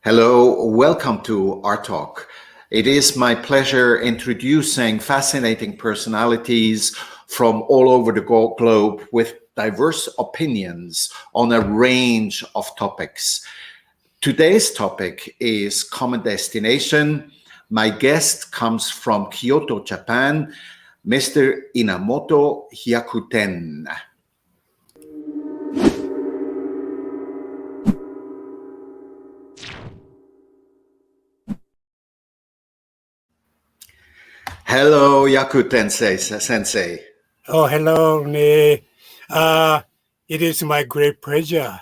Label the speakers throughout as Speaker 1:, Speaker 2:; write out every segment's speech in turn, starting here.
Speaker 1: Hello, welcome to our talk. It is my pleasure introducing fascinating personalities from all over the globe with diverse opinions on a range of topics. Today's topic is common destination. My guest comes from Kyoto, Japan, Mr. Inamoto Hyakuten. Hello, Hyakuten sensei.
Speaker 2: Oh, hello, Ne. It is my great pleasure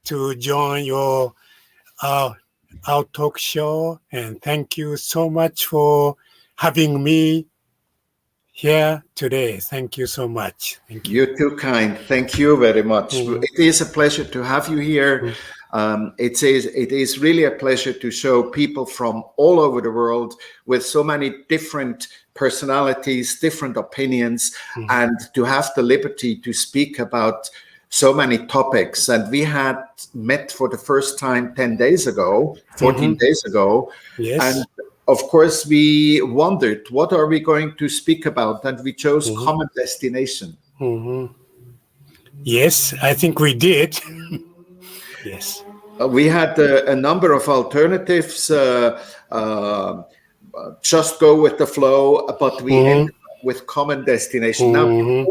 Speaker 2: to join your our talk show, and thank you so much for having me here today. Thank you so much. Thank you.
Speaker 1: You're too kind. Thank you very much. It is a pleasure to have you here. It is really a pleasure to show people from all over the world with so many different personalities, different opinions, and to have the liberty to speak about so many topics. And we had met for the first time 10 days ago, 14 days ago.
Speaker 2: Yes.
Speaker 1: And of course, we wondered, what are we going to speak about? And we chose common destination.
Speaker 2: Yes, I think we did. Yes.
Speaker 1: We had a number of alternatives, just go with the flow, but we ended up with common destination. Now,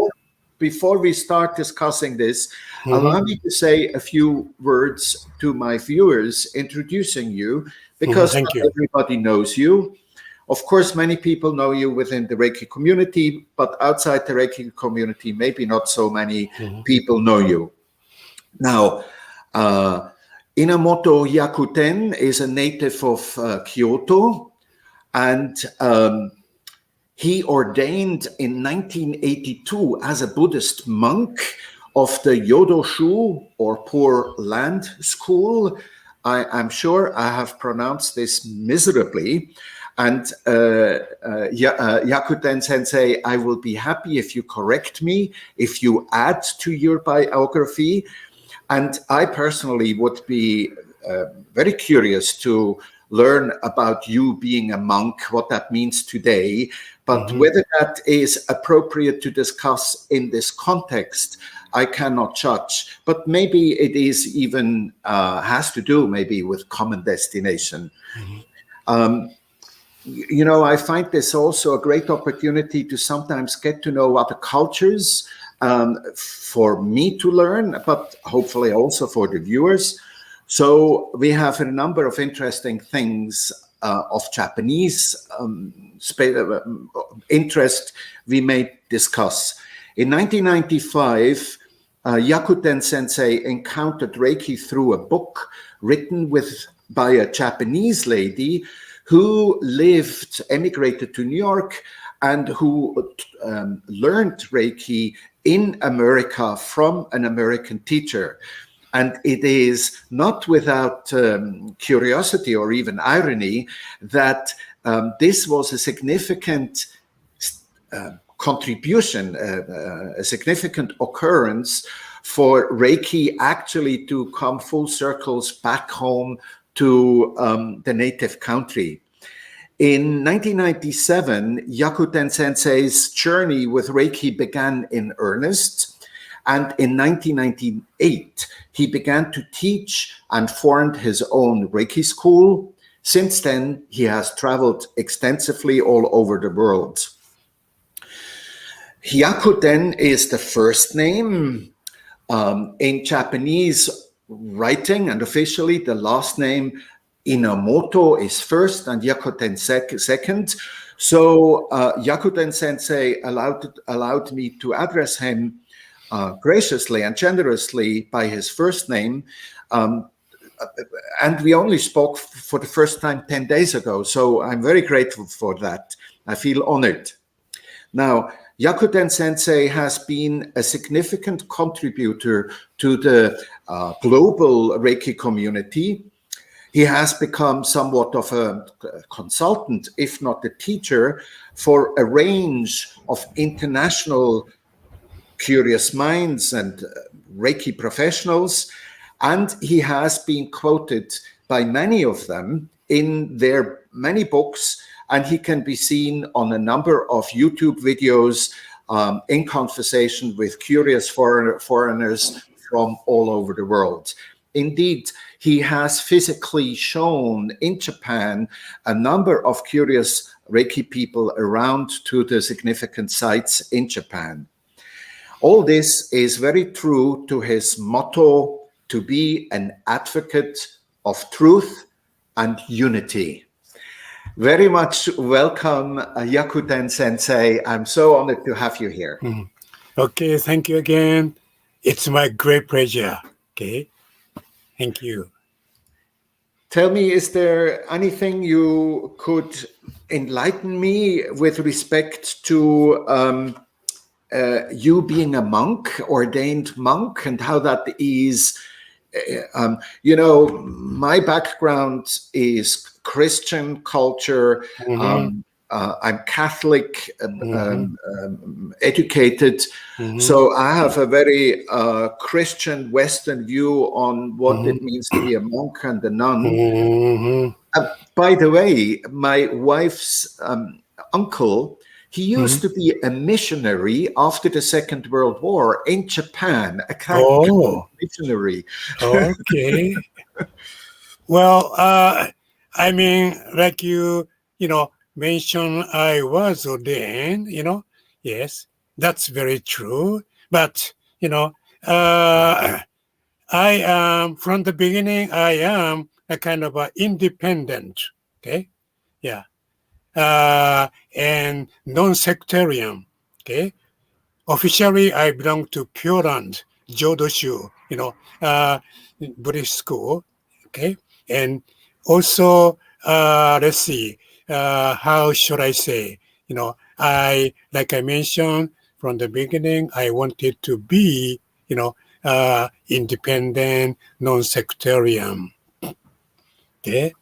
Speaker 1: before we start discussing this, allow me to say a few words to my viewers introducing you, because not everybody knows you. Of course, many people know you within the Reiki community, but outside the Reiki community, maybe not so many people know you. Now, Inamoto Hyakuten is a native of Kyoto, and he ordained in 1982 as a Buddhist monk of the Yodoshu, or Poor Land School. I'm sure I have pronounced this miserably. And Hyakuten Sensei, I will be happy if you correct me, if you add to your biography. And I personally would be very curious to learn about you being a monk, what that means today, but whether that is appropriate to discuss in this context, I cannot judge. But maybe it is even has to do maybe with common destination. You know, I find this also a great opportunity to sometimes get to know other cultures, for me to learn, but hopefully also for the viewers. So we have a number of interesting things of Japanese interest we may discuss. In 1995, Hyakuten Sensei encountered Reiki through a book written by a Japanese lady who emigrated to New York, and who learned Reiki in America from an American teacher. And it is not without curiosity or even irony that this was a significant contribution, a significant occurrence for Reiki actually to come full circles back home to the native country. In 1997, Hyakuten Sensei's journey with Reiki began in earnest. And in 1998, he began to teach and formed his own Reiki school. Since then, he has traveled extensively all over the world. Hyakuten is the first name. In Japanese writing and officially, the last name Inamoto is first and Hyakuten second. So Hyakuten Sensei allowed me to address him graciously and generously by his first name. And we only spoke for the first time 10 days ago. So I'm very grateful for that. I feel honored. Now, Hyakuten Sensei has been a significant contributor to the global Reiki community. He has become somewhat of a consultant, if not a teacher, for a range of international curious minds and Reiki professionals. And he has been quoted by many of them in their many books, and he can be seen on a number of YouTube videos in conversation with curious foreigners from all over the world. Indeed, he has physically shown in Japan a number of curious Reiki people around to the significant sites in Japan. All this is very true to his motto to be an advocate of truth and unity. Very much welcome, Yakuten Sensei. I'm so honored to have you here.
Speaker 2: Okay, thank you again. It's my great pleasure. Okay, thank you.
Speaker 1: Tell me, is there anything you could enlighten me with respect to you being a monk, ordained monk, and how that is? You know, my background is Christian culture. I'm Catholic, educated, so I have a very Christian Western view on what it means to be a monk and a nun. By the way, my wife's uncle, he used to be a missionary after the Second World War in Japan, a Catholic missionary.
Speaker 2: Okay. Well, I mean, like you mentioned, I was ordained, yes, that's very true. But, I am, from the beginning, I am a kind of a independent, okay? Yeah. And non-sectarian, okay? Officially, I belong to Pure Land, Jodoshu, Buddhist school, okay? And also, let's see, how should I say? Like I mentioned from the beginning, I wanted to be, independent, non-sectarian. Okay,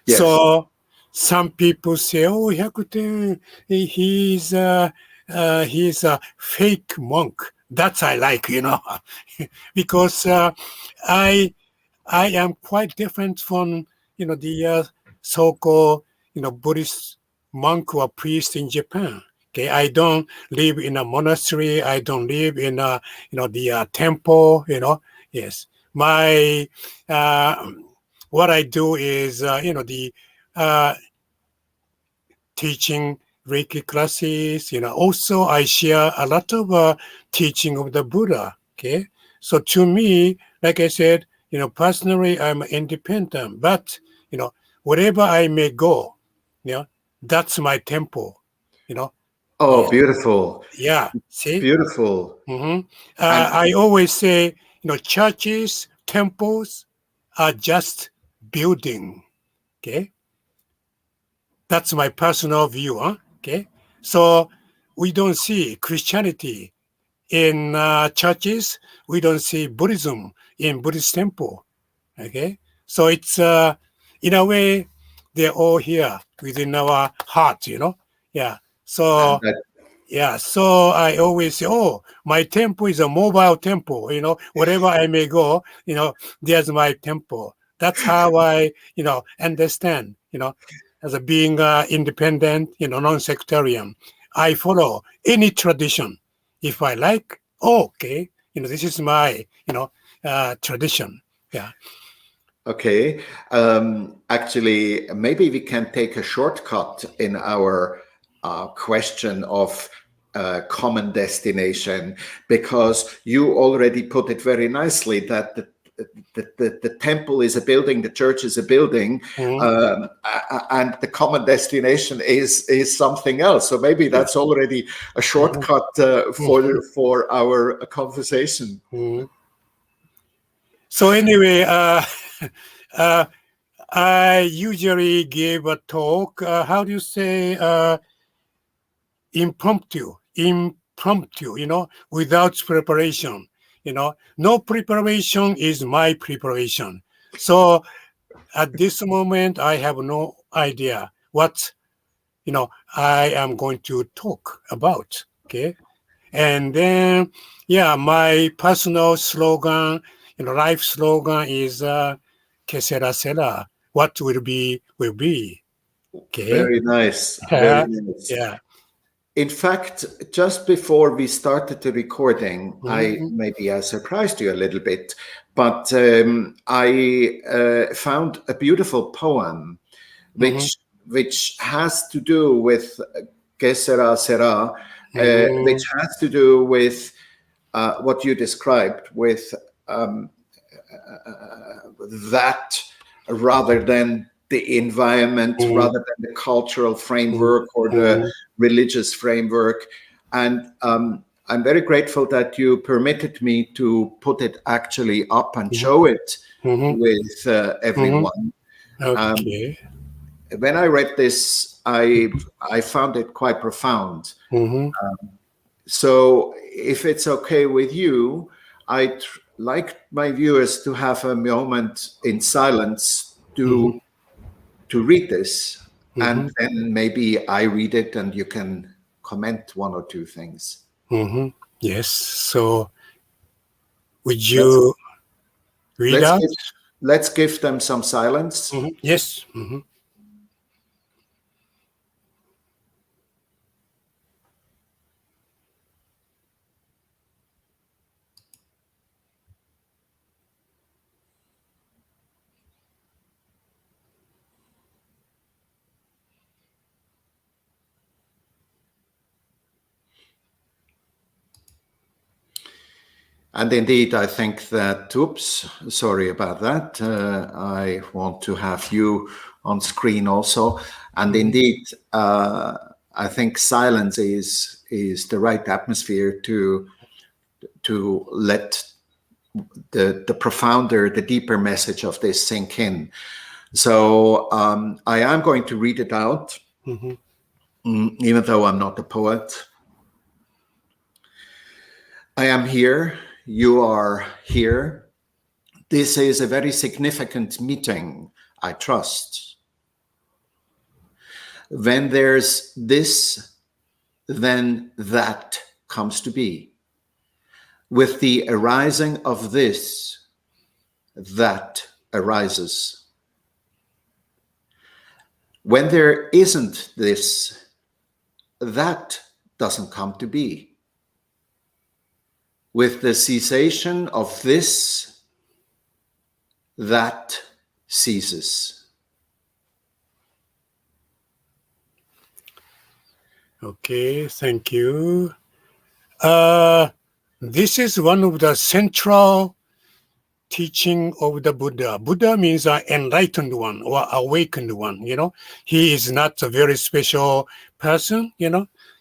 Speaker 1: Yes.
Speaker 2: So some people say, "Oh, Hyakuten, he's a fake monk." That's I like, because I am quite different from the so-called Buddhist monk or priest in Japan. Okay, I don't live in a monastery. I don't live in a the temple. Yes, my what I do is teaching Reiki classes. Also I share a lot of teaching of the Buddha. Okay, so to me, like I said, personally, I'm independent, but, wherever I may go, that's my temple,
Speaker 1: Oh,
Speaker 2: Yes.
Speaker 1: beautiful.
Speaker 2: Yeah, see?
Speaker 1: Beautiful.
Speaker 2: I always say, churches, temples are just building, okay? That's my personal view, okay? So we don't see Christianity in churches. We don't see Buddhism in Buddhist temple. Okay, so it's in a way they're all here within our heart. Yeah. So so I always say, oh, my temple is a mobile temple. Wherever I may go, there's my temple. That's how I understand. As a being independent, non-sectarian, I follow any tradition. If I like, okay, this is my tradition. Yeah.
Speaker 1: Okay. Actually, maybe we can take a shortcut in our question of common destination, because you already put it very nicely that the temple is a building, the church is a building, and the common destination is something else. So maybe that's already a shortcut for our conversation.
Speaker 2: So anyway, I usually give a talk. How do you say impromptu? Without preparation. No preparation is my preparation. So at this moment, I have no idea what I am going to talk about. Okay, and then my personal slogan, life slogan is "Que sera sera." what will be will be. Okay.
Speaker 1: Very nice.
Speaker 2: Yeah.
Speaker 1: Very nice.
Speaker 2: Yeah.
Speaker 1: In fact, just before we started the recording,
Speaker 2: Mhm.
Speaker 1: I surprised you a little bit, but I found a beautiful poem which has to do with Que sera sera, which has to do with what you described, with that rather than the environment, rather than the cultural framework or the religious framework. And I'm very grateful that you permitted me to put it actually up and show it with everyone.
Speaker 2: Okay.
Speaker 1: When I read this, I found it quite profound. So if it's okay with you, I'd like my viewers to have a moment in silence to read this, and then maybe I read it and you can comment one or two things.
Speaker 2: Yes. So would you read out?
Speaker 1: Let's give them some silence.
Speaker 2: Yes.
Speaker 1: And indeed, I think that, oops, sorry about that. I want to have you on screen also. And indeed, I think silence is the right atmosphere to let the profounder, the deeper message of this sink in. So I am going to read it out, even though I'm not a poet. I am here. You are here. This is a very significant meeting, I trust. When there's this, then that comes to be. With the arising of this, that arises. When there isn't this, that doesn't come to be. With the cessation of this, that ceases.
Speaker 2: Okay, thank you. This is one of the central teaching of the Buddha. Buddha means an enlightened one or awakened one, He is not a very special person,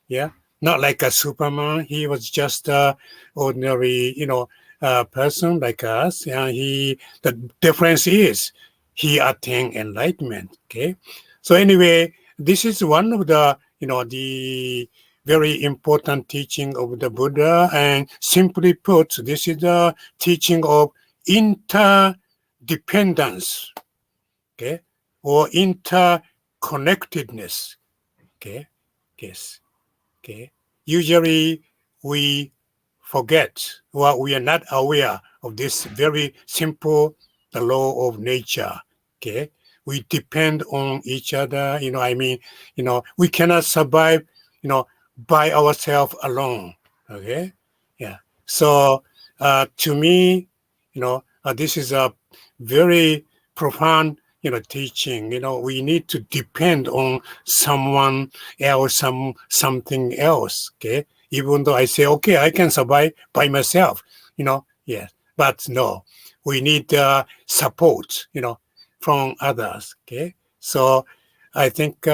Speaker 2: Yeah. Not like a Superman. He was just a ordinary, person like us. The difference is he attained enlightenment. Okay. So anyway, this is one of the, the very important teaching of the Buddha. And simply put, this is the teaching of interdependence, okay, or interconnectedness, okay, yes, okay. Usually we forget or we are not aware of this very simple, the law of nature, okay. We depend on each other, we cannot survive, by ourselves alone, okay, yeah. So to me, this is a very profound, teaching. We need to depend on someone else, something else. Okay, even though I say, okay, I can survive by myself. Yes, but no, we need support. From others. Okay, so I think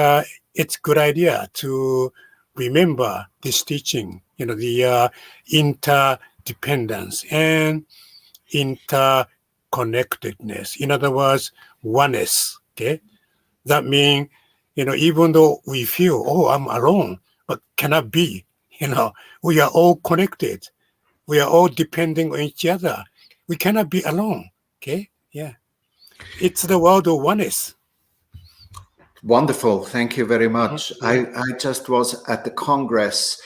Speaker 2: it's a good idea to remember this teaching. The interdependence and interconnectedness. In other words, oneness. Okay, that means even though we feel, oh, I'm alone, but cannot be. We are all connected. We are all depending on each other. We cannot be alone. Okay, yeah, it's the world of oneness.
Speaker 1: Wonderful. Thank you very much. I just was at the Congress,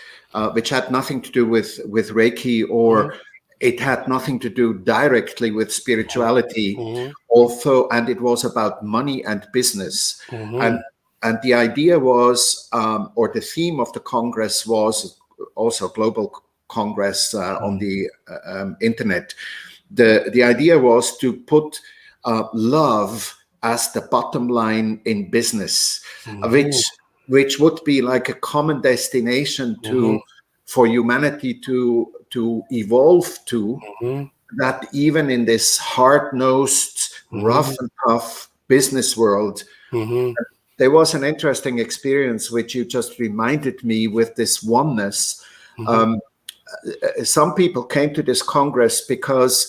Speaker 1: which had nothing to do with Reiki or it had nothing to do directly with spirituality,
Speaker 2: Mhm.
Speaker 1: although, and it was about money and business.
Speaker 2: Mhm.
Speaker 1: And the idea was, or the theme of the Congress was also global Congress on the internet. The idea was to put love as the bottom line in business,
Speaker 2: Mhm.
Speaker 1: which would be like a common destination
Speaker 2: Mhm.
Speaker 1: for humanity to evolve to,
Speaker 2: Mhm.
Speaker 1: that even in this hard-nosed, rough
Speaker 2: Mhm.
Speaker 1: and tough business world,
Speaker 2: Mhm.
Speaker 1: there was an interesting experience which you just reminded me with this oneness.
Speaker 2: Mhm.
Speaker 1: Some people came to this Congress because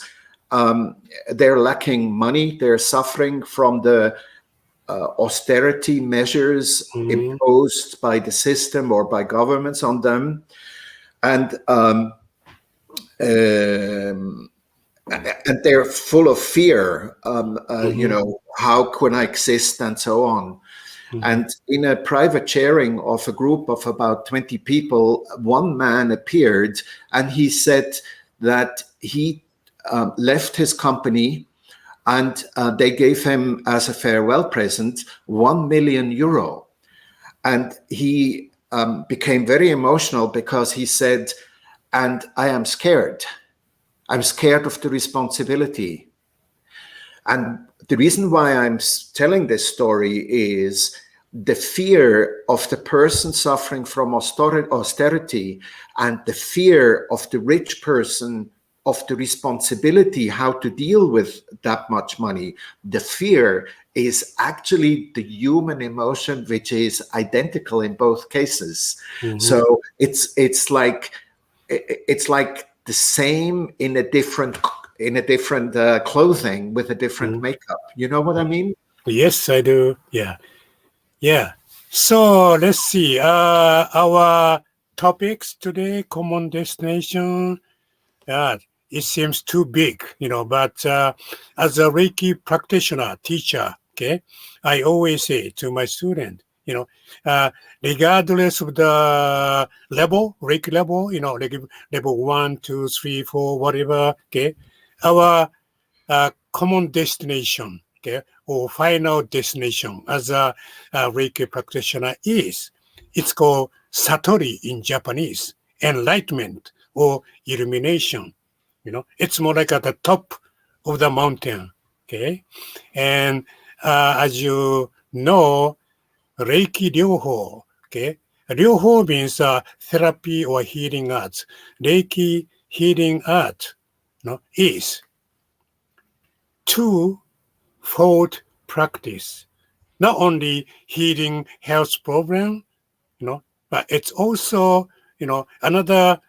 Speaker 1: they're lacking money, they're suffering from the austerity measures
Speaker 2: Mhm.
Speaker 1: imposed by the system or by governments on them. And um, and they're full of fear.
Speaker 2: Mhm.
Speaker 1: How can I exist, and so on.
Speaker 2: Mhm.
Speaker 1: And in a private sharing of a group of about 20 people, one man appeared and he said that he left his company, and they gave him as a farewell present 1 million euro. And he became very emotional because he said, and I am scared. I'm scared of the responsibility. And the reason why I'm telling this story is the fear of the person suffering from austerity and the fear of the rich person of the responsibility how to deal with that much money. The fear is actually the human emotion, which is identical in both cases.
Speaker 2: Mhm.
Speaker 1: So it's like the same in a different clothing with a different
Speaker 2: Mhm.
Speaker 1: makeup. You know what I mean?
Speaker 2: Yes, I do. Yeah. Yeah. So let's see. Our topics today, common destination. It seems too big, but as a Reiki practitioner, teacher, okay, I always say to my student, uh, regardless of the level, Reiki level, like level 1, 2, 3, 4, whatever, okay, our common destination, okay, or final destination as a Reiki practitioner is. It's called Satori in Japanese, enlightenment or illumination. It's more like at the top of the mountain, okay? And as you know, Reiki Ryoho, okay? Ryoho means therapy or healing arts. Reiki healing art, is two-fold practice. Not only healing health problem, but it's also, another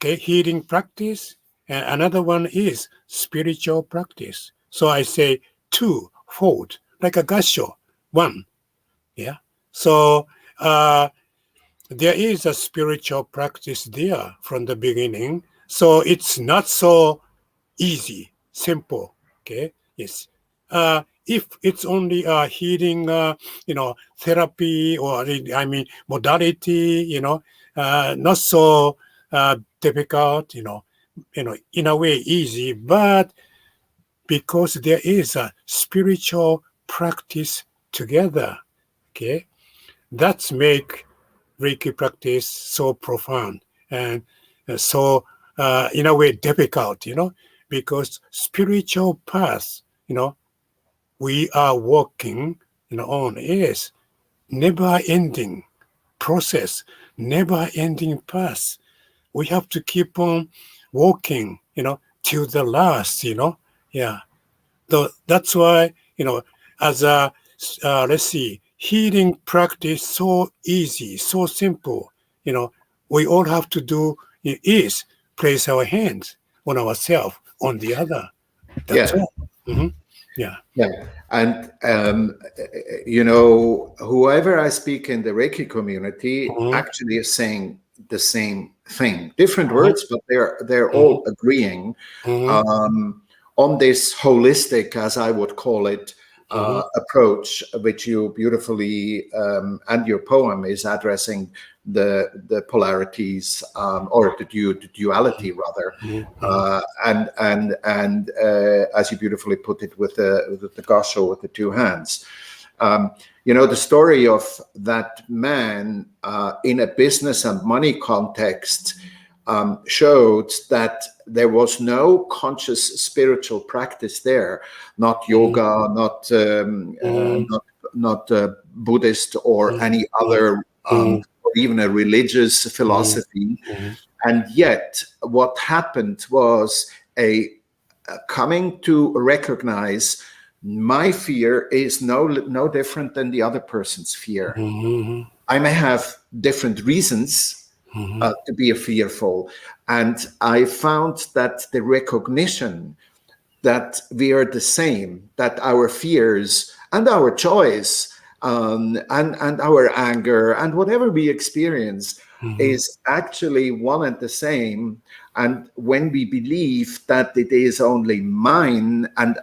Speaker 2: healing practice, and another one is spiritual practice. So I say two-fold, like a gasho, one. Yeah. So there is a spiritual practice there from the beginning. So it's not so easy, simple. Okay. Yes. If it's only healing, therapy or modality, not so difficult, in a way easy, but because there is a spiritual practice together, okay, that's make Reiki practice so profound and so, in a way, difficult, because spiritual path, we are walking, on is never-ending process, never-ending path. We have to keep on walking, till the last, Yeah. That's why, as a, let's see, healing practice so easy, so simple, we all have to do is place our hands on ourselves, on the other. That's
Speaker 1: Yeah,
Speaker 2: all. Hmm. Yeah.
Speaker 1: yeah. And whoever I speak in the Reiki community
Speaker 2: Hmm.
Speaker 1: actually is saying the same thing, different
Speaker 2: Hmm.
Speaker 1: words, but they're
Speaker 2: Hmm.
Speaker 1: all agreeing
Speaker 2: Hmm.
Speaker 1: on this holistic, as I would call it, approach, which you beautifully and your poem is addressing the polarities or the duality rather, and as you beautifully put it with the gosho with the two hands. The story of that man in a business and money context showed that there was no conscious spiritual practice there, not yoga, not Buddhist or any other, or even a religious philosophy. And yet, what happened was a coming to recognize my fear is no different than the other person's fear. I may have different reasons to be fearful. And I found that the recognition that we are the same, that our fears and our joys and our anger and whatever we experience is actually one and the same. And when we believe that it is only mine and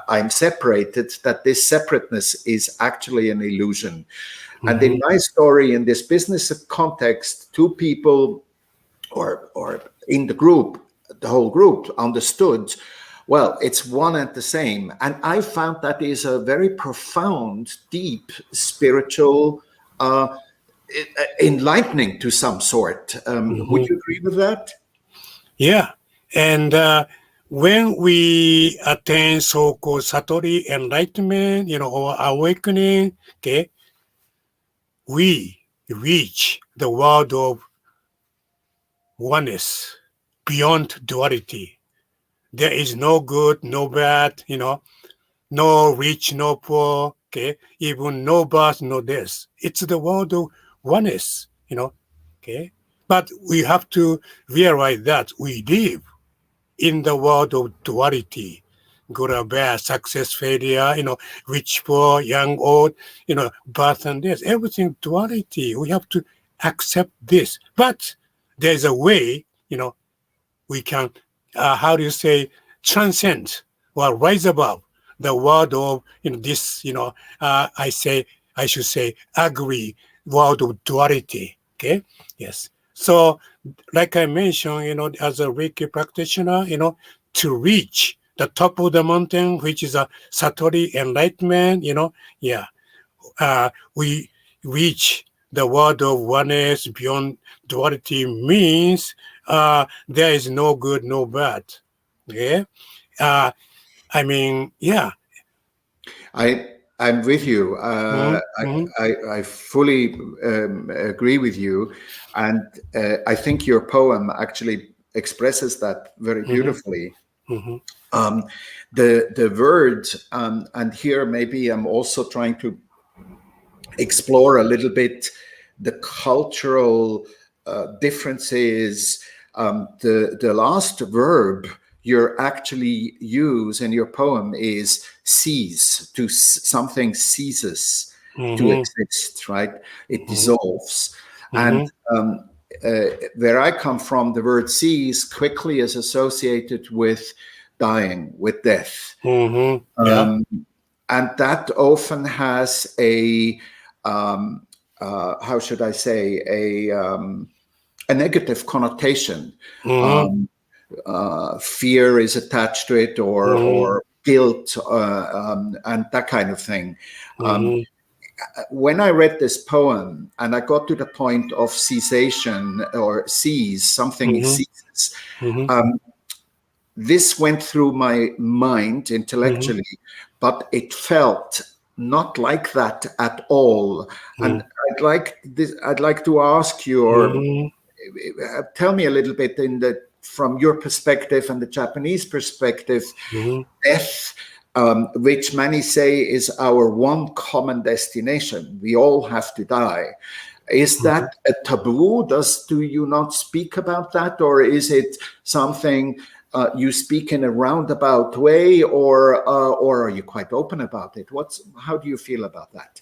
Speaker 1: I'm separated, that this separateness is actually an illusion. And in my story, in this business context, two people or in the group, the whole group understood, well, it's one and the same. And I found that is a very profound, deep spiritual enlightening to some sort. Would you agree with that?
Speaker 2: Yeah. And when we attain so-called Satori enlightenment, or awakening, okay, we reach the world of oneness beyond duality. There is no good, no bad, no rich, no poor, okay, even no birth, no death. It's the world of oneness, okay. But we have to realize that we live in the world of duality. Good or bad, success, failure, rich, poor, young, old, birth and death, everything duality. We have to accept this. But there's a way, we can, transcend or rise above the world of, this, I should say, ugly world of duality. Okay? Yes. So, like I mentioned, as a Reiki practitioner, to reach the top of the mountain, which is a Satori enlightenment, we reach the world of oneness beyond duality means there is no good, no bad. Okay?
Speaker 1: I'm with you. I fully agree with you. And I think your poem actually expresses that very beautifully. The word, and here maybe I'm also trying to explore a little bit the cultural differences. The last verb you actually use in your poem is cease, something ceases to exist, right? It dissolves. And where I come from, the word cease quickly is associated with dying, with death. And that often has a, how should I say, a negative connotation. Fear is attached to it, or guilt, and that kind of thing. When I read this poem and I got to the point of cessation or cease, something ceases, this went through my mind intellectually, but it felt not like that at all. And I'd like to ask you, or tell me a little bit from your perspective and the Japanese perspective, death, which many say is our one common destination. We all have to die. Is that a taboo? Do you not speak about that, or is it something you speak in a roundabout way, or are you quite open about it? How do you feel about that?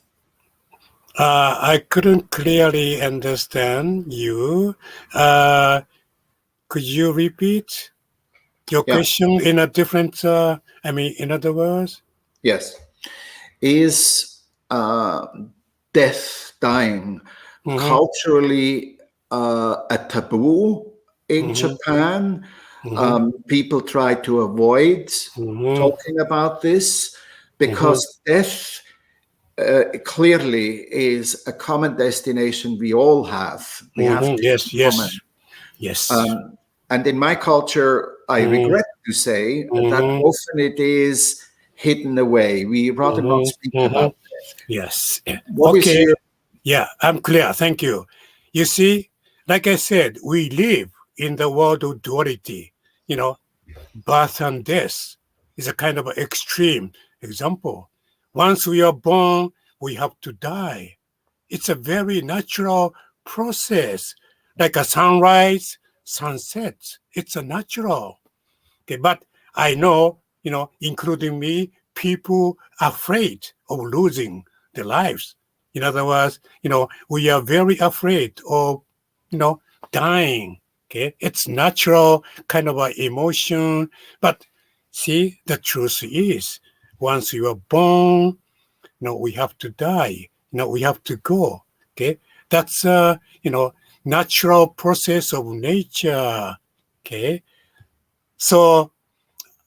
Speaker 2: I couldn't clearly understand you. Could you repeat your question in a different, in other words?
Speaker 1: Yes. is death, dying, culturally a taboo in Japan. People try to avoid talking about this because death clearly is a common destination we all have. We have this in common.
Speaker 2: Yes.
Speaker 1: And in my culture, I regret to say that often it is hidden away. We rather not speak about it.
Speaker 2: Yes.
Speaker 1: What is your...
Speaker 2: Yeah, I'm clear. Thank you. You see, like I said, we live in the world of duality. You know, birth and death is a kind of an extreme example. Once we are born, we have to die. It's a very natural process, like a sunrise, sunset. It's a natural. Okay, but I know, you know, including me, people are afraid of losing their lives. In other words, you know, we are very afraid of, you know, dying. Okay, it's natural kind of an emotion. But see, the truth is, once you are born, you know, we have to die. You know, we have to go. Okay, that's you know, natural process of nature. Okay, so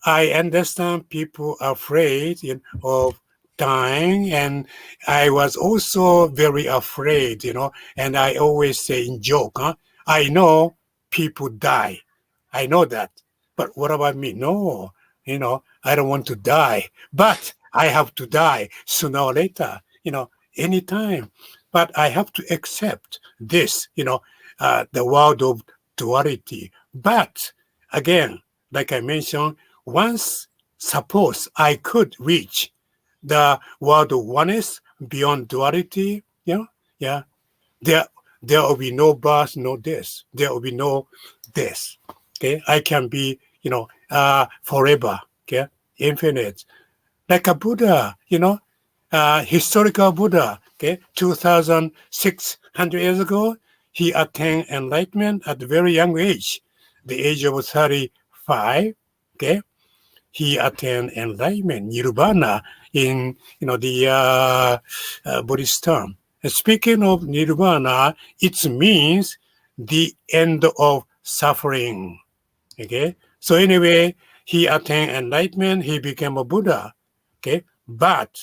Speaker 2: I understand people are afraid, you know, of dying, and I was also very afraid, you know, and I always say in joke, I know people die. I know that. But what about me? No, you know, I don't want to die. But I have to die sooner or later, you know, anytime. But I have to accept this, you know, the world of duality. But again, like I mentioned, once suppose I could reach the world of oneness beyond duality, there will be no birth, no death. There will be no death. Okay, I can be, you know, forever. Okay, infinite, like a Buddha. You know, historical Buddha. Okay, 2,600 years ago, he attained enlightenment at a very young age, the age of 35. Okay, he attained enlightenment, nirvana, in, you know, the Buddhist term. Speaking of nirvana, it means the end of suffering. Okay, so anyway, he attained enlightenment. He became a Buddha. Okay, but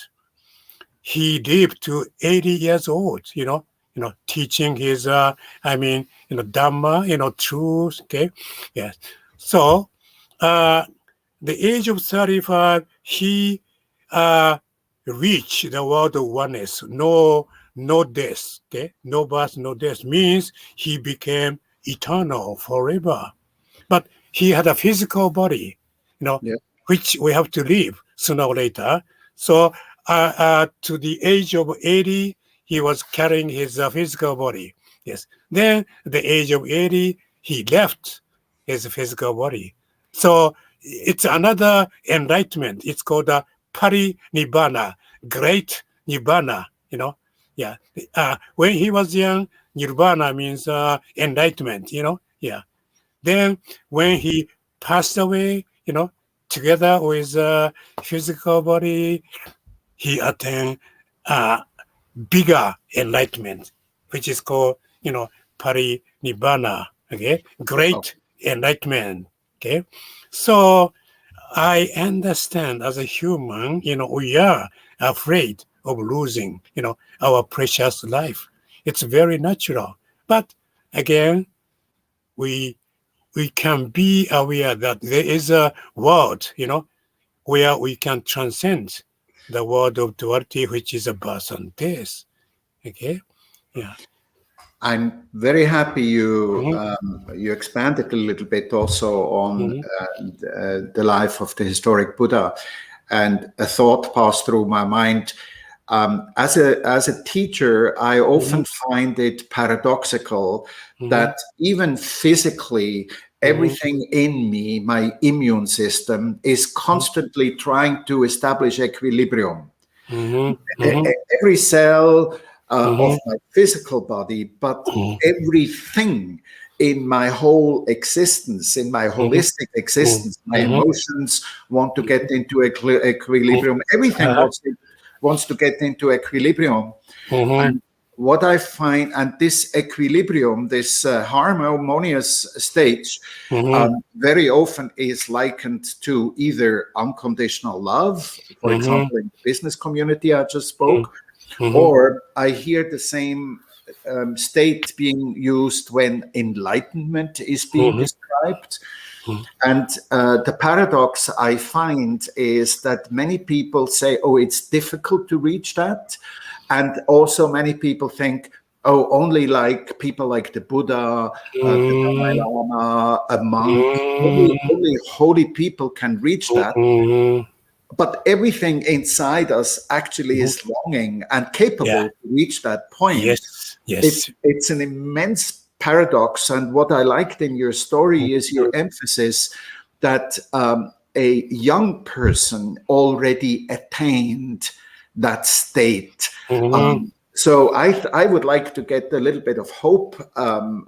Speaker 2: he lived to 80 years old. You know, teaching his, Dhamma, truth. Okay, yes. So, the age of 35, he reached the world of oneness. No death. Okay, no birth, no death means he became eternal forever. But he had a physical body, which we have to leave sooner or later. So to the age of 80, he was carrying his physical body. Yes. Then the age of 80, he left his physical body. So it's another enlightenment. It's called Parinibbana, great Nibbana, Yeah. When he was young, Nirvana means enlightenment, Yeah. Then when he passed away, together with physical body, he attained bigger enlightenment, which is called, Parinibbana, okay? Great enlightenment, okay? So I understand as a human, we are afraid of losing, our precious life. It's very natural. But again, we can be aware that there is a world, where we can transcend the world of duality, which is a birth and death. Okay? Yeah.
Speaker 1: I'm very happy you expanded a little bit also on the life of the historic Buddha, and a thought passed through my mind. As a teacher, I often find it paradoxical that even physically, everything in me, my immune system, is constantly trying to establish equilibrium. Every cell of my physical body, but everything in my whole existence, in my holistic existence, my emotions want to get into equilibrium. Everything wants to wants to get into equilibrium. And what I find, and this equilibrium, this harmonious state, very often is likened to either unconditional love, for example, in the business community I just spoke, or I hear the same state being used when enlightenment is being described. And the paradox I find is that many people say, oh, it's difficult to reach that. And also many people think, oh, only like people like the Buddha, the Dalai Lama, a monk, only holy people can reach that. But everything inside us actually is longing and capable to reach that point.
Speaker 2: Yes.
Speaker 1: It's an immense paradox. And what I liked in your story is your emphasis that a young person already attained that state. So I would like to get a little bit of hope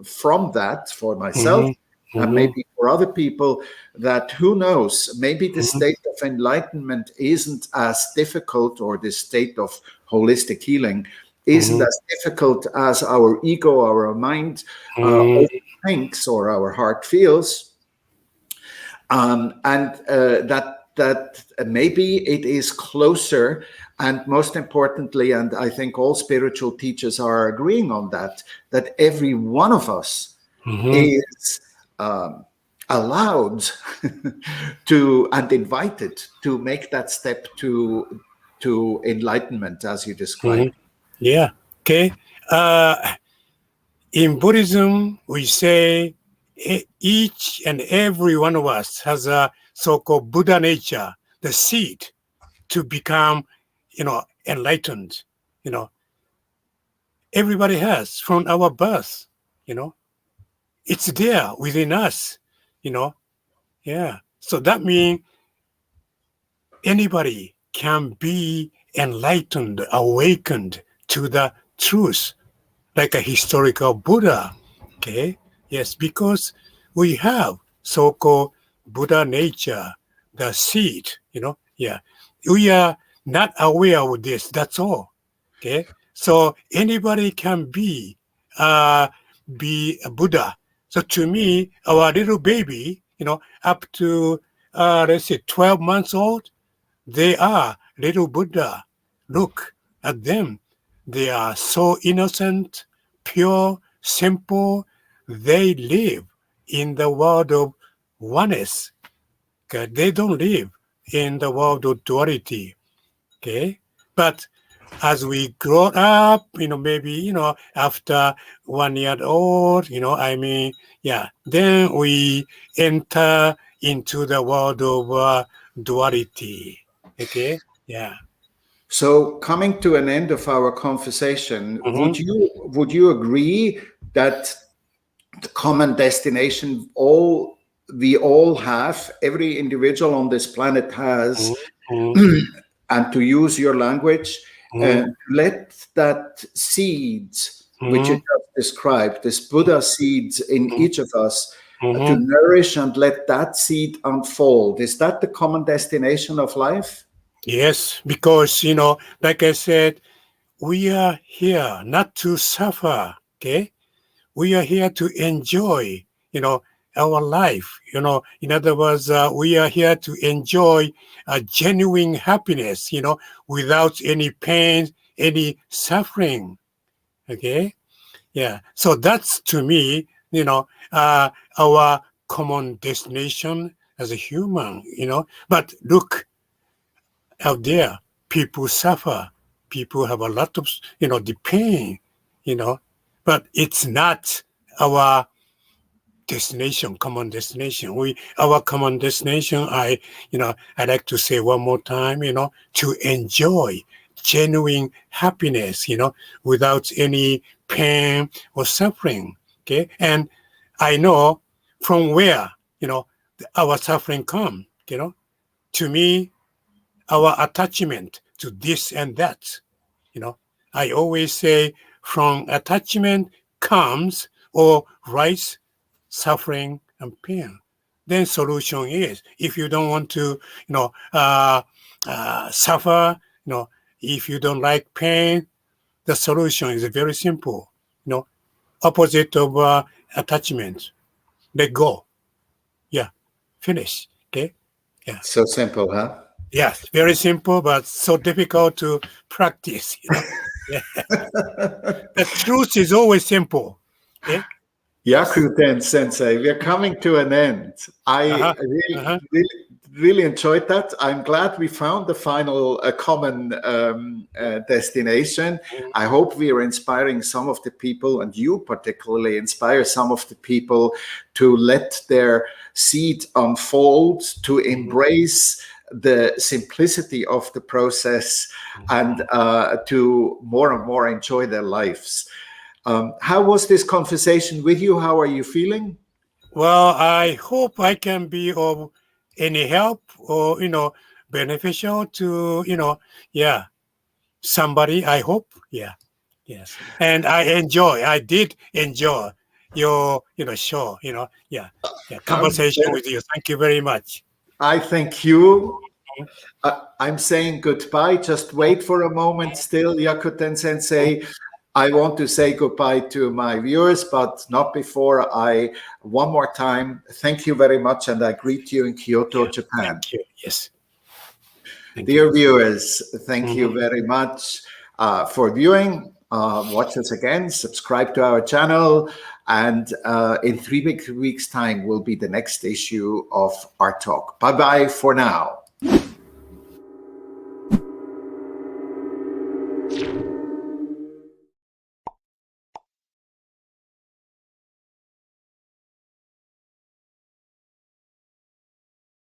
Speaker 1: from that for myself and maybe for other people, that who knows, maybe the state of enlightenment isn't as difficult, or the state of holistic healing isn't as difficult as our ego, our mind thinks, or our heart feels. And that maybe it is closer. And most importantly, and I think all spiritual teachers are agreeing on that every one of us is allowed to and invited to make that step to enlightenment, as you described.
Speaker 2: Yeah. Okay. In Buddhism, we say each and every one of us has a so-called Buddha nature, the seed to become, enlightened. Everybody has from our birth. It's there within us. Yeah. So that means anybody can be enlightened, awakened to the truth, like a historical Buddha. Okay. Yes, because we have so-called Buddha nature, the seed. Yeah. We are not aware of this. That's all. Okay. So anybody can be a Buddha. So to me, our little baby, up to let's say 12 months old, they are little Buddha. Look at them. They are so innocent, pure, simple. They live in the world of oneness. Okay? They don't live in the world of duality. Okay, but as we grow up, maybe after 1 year old, then we enter into the world of duality. Okay, yeah.
Speaker 1: So, coming to an end of our conversation, would you agree that the common destination we all have, every individual on this planet has, and to use your language, let that seed, which you just described, this Buddha seeds in each of us, to nourish and let that seed unfold. Is that the common destination of life?
Speaker 2: Yes, because, like I said, we are here not to suffer, okay? We are here to enjoy, our life. In other words, we are here to enjoy a genuine happiness, without any pain, any suffering. Okay? Yeah. So that's, to me, our common destination as a human, But look, out there, people suffer. People have a lot of, the pain, But it's not our destination, common destination. Our common destination, I like to say one more time, to enjoy genuine happiness, without any pain or suffering. Okay. And I know from where, our suffering comes, to me, our attachment to this and that, I always say from attachment comes or rise suffering and pain. Then solution is, if you don't want to, suffer, if you don't like pain, the solution is very simple. Opposite of attachment. Let go. Yeah, finish. Okay. Yeah.
Speaker 1: So simple, huh?
Speaker 2: Yes, very simple, but so difficult to practice. Yeah. The truth is always simple. Okay.
Speaker 1: Yakuten Sensei, we're coming to an end. I really enjoyed that. I'm glad we found the final common destination. I hope we are inspiring some of the people, and you particularly inspire some of the people to let their seed unfold, to embrace the simplicity of the process, and to more and more enjoy their lives. How was this conversation with you? How are you feeling?
Speaker 2: Well, I hope I can be of any help or, beneficial to, somebody, I hope. Yeah. Yes. And I did enjoy your, show, conversation with you. Thank you very much.
Speaker 1: I thank you. I'm saying goodbye. Just wait for a moment still, Yakuten Sensei. I want to say goodbye to my viewers, but not before one more time, thank you very much, and I greet you in Kyoto, Japan.
Speaker 2: Thank you. Yes.
Speaker 1: Dear viewers, thank you very much for viewing. Watch us again, subscribe to our channel, and in 3 weeks' time will be the next issue of Art Talk. Bye-bye for now.